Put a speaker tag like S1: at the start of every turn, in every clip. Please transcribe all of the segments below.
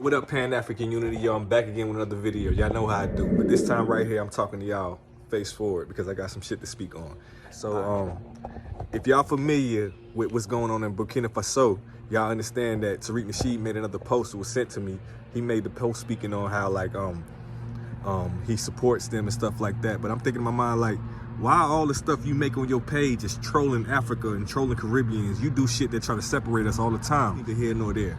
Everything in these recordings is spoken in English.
S1: What up, Pan-African Unity, y'all? I'm back again with another video. Y'all know how I do, but this time right here, I'm talking to y'all face forward because I got some shit to speak on. So, if y'all familiar with what's going on in Burkina Faso, y'all understand that Tariq Nasheed made another post that was sent to me. He made the post speaking on how, like, he supports them and stuff like that. But I'm thinking in my mind, like, why all the stuff you make on your page is trolling Africa and trolling Caribbeans? You do shit that try to separate us all the time. Neither here nor there.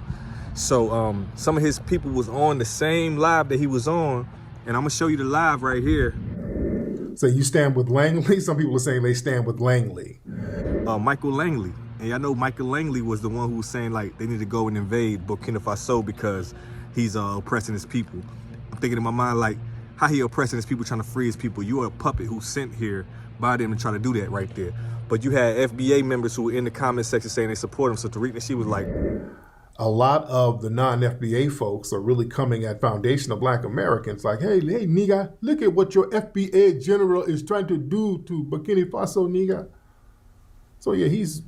S1: So some of his people was on the same live that he was on, and I'm gonna show you the live right here.
S2: So you stand with Langley? Some people are saying they stand with Langley.
S1: Michael Langley. And y'all know Michael Langley was the one who was saying, like, they need to go and invade Burkina Faso because he's oppressing his people. I'm thinking in my mind, like, how he oppressing his people, trying to free his people? You are a puppet who's sent here by them to try to do that right there. But you had FBA members who were in the comment section saying they support him. So Tariq Nasheed was like,
S2: a lot of the non-FBA folks are really coming at foundational Black Americans like, hey, nigga, look at what your FBA general is trying to do to Burkina Faso, nigga. So yeah, he's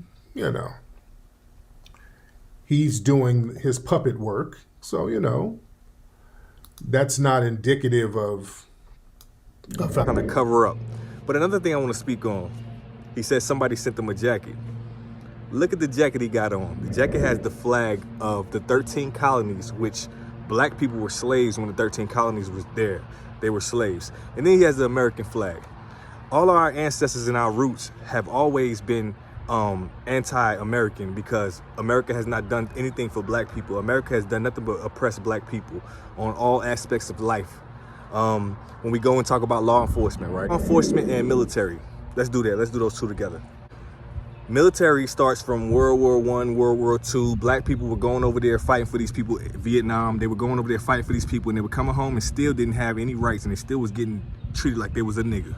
S2: doing his puppet work. So, that's not indicative of
S1: trying to cover up. But another thing I want to speak on, he said somebody sent him a jacket. Look at the jacket he got on. The jacket has the flag of the 13 colonies, which Black people were slaves when the 13 colonies was there. They were slaves. And then he has the American flag. All of our ancestors and our roots have always been anti-American because America has not done anything for Black people. America has done nothing but oppress Black people on all aspects of life. When we go and talk about law enforcement, right? Law enforcement and military. Let's do that. Let's do those two together. Military starts from World War I, World War II. Black people were going over there fighting for these people in Vietnam. They were going over there fighting for these people, and they were coming home and still didn't have any rights, and they still was getting treated like they was a nigga.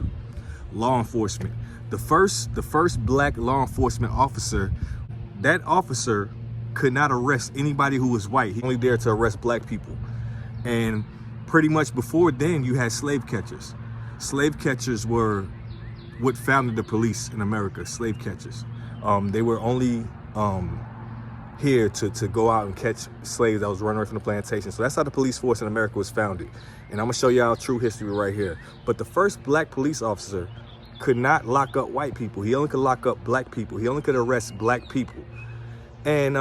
S1: Law enforcement. The first Black law enforcement officer, that officer could not arrest anybody who was white. He only there to arrest Black people. And pretty much before then, you had slave catchers. Slave catchers were what founded the police in America, slave catchers. They were only here to go out and catch slaves that was running away from the plantation. So that's how the police force in America was founded. And I'm gonna show y'all true history right here. But the first Black police officer could not lock up white people. He only could lock up Black people. He only could arrest Black people. And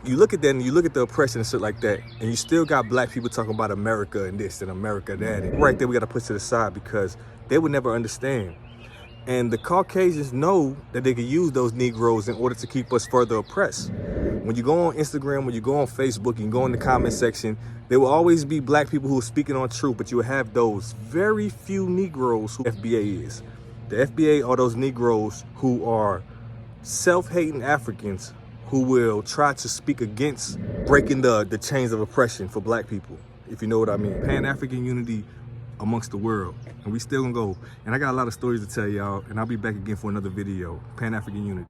S1: you look at that and you look at the oppression and shit like that, and you still got Black people talking about America and this and America that. And right there we gotta put to the side because they would never understand. And the Caucasians know that they can use those Negroes in order to keep us further oppressed. When you go on Instagram, when you go on Facebook, you can go in the comment section, there will always be Black people who are speaking on truth, but you will have those very few Negroes who FBA is. The FBA are those Negroes who are self-hating Africans who will try to speak against breaking the chains of oppression for Black people, if you know what I mean. Pan-African unity amongst the world, and we still gonna go. And I got a lot of stories to tell y'all, and I'll be back again for another video. Pan-African unity.